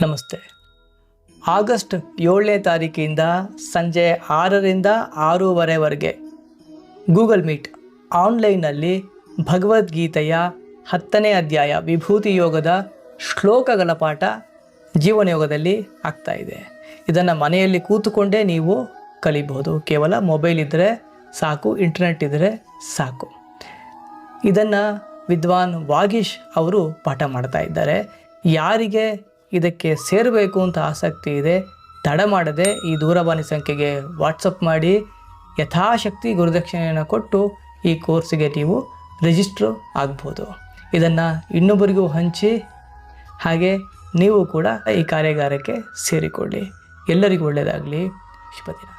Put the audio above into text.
ನಮಸ್ತೆ. ಆಗಸ್ಟ್ 7ನೇ ತಾರೀಕಿಂದ ಸಂಜೆ 6ರಿಂದ 6:30ವರೆಗೆ ಗೂಗಲ್ ಮೀಟ್ ಆನ್ಲೈನ್ನಲ್ಲಿ ಭಗವದ್ಗೀತೆಯ 10ನೇ ಅಧ್ಯಾಯ ವಿಭೂತಿ ಯೋಗದ ಶ್ಲೋಕಗಳ ಪಾಠ ಜೀವನಯೋಗದಲ್ಲಿ ಆಗ್ತಾ ಇದೆ. ಇದನ್ನು ಮನೆಯಲ್ಲಿ ಕೂತುಕೊಂಡೇ ನೀವು ಕಲಿಬಹುದು. ಕೇವಲ ಮೊಬೈಲ್ ಇದ್ದರೆ ಸಾಕು, ಇಂಟರ್ನೆಟ್ ಇದ್ದರೆ ಸಾಕು. ಇದನ್ನು ವಿದ್ವಾನ್ ವಾಗೀಶ್ ಅವರು ಪಾಠ ಮಾಡ್ತಾ ಇದ್ದಾರೆ. ಯಾರಿಗೆ ಇದಕ್ಕೆ ಸೇರಬೇಕು ಅಂತ ಆಸಕ್ತಿ ಇದೆ, ತಡ ಮಾಡದೆ ಈ ದೂರವಾಣಿ ಸಂಖ್ಯೆಗೆ ವಾಟ್ಸಪ್ ಮಾಡಿ ಯಥಾಶಕ್ತಿ ಗುರುದಕ್ಷಿಣೆಯನ್ನು ಕೊಟ್ಟು ಈ ಕೋರ್ಸಿಗೆ ನೀವು ರಿಜಿಸ್ಟ್ರು ಆಗ್ಬೋದು. ಇದನ್ನು ಇನ್ನೊಬ್ಬರಿಗೂ ಹಂಚಿ, ಹಾಗೆ ನೀವು ಕೂಡ ಈ ಕಾರ್ಯಾಗಾರಕ್ಕೆ ಸೇರಿಕೊಳ್ಳಿ. ಎಲ್ಲರಿಗೂ ಒಳ್ಳೆಯದಾಗಲಿ. ಶುಭ ದಿನ.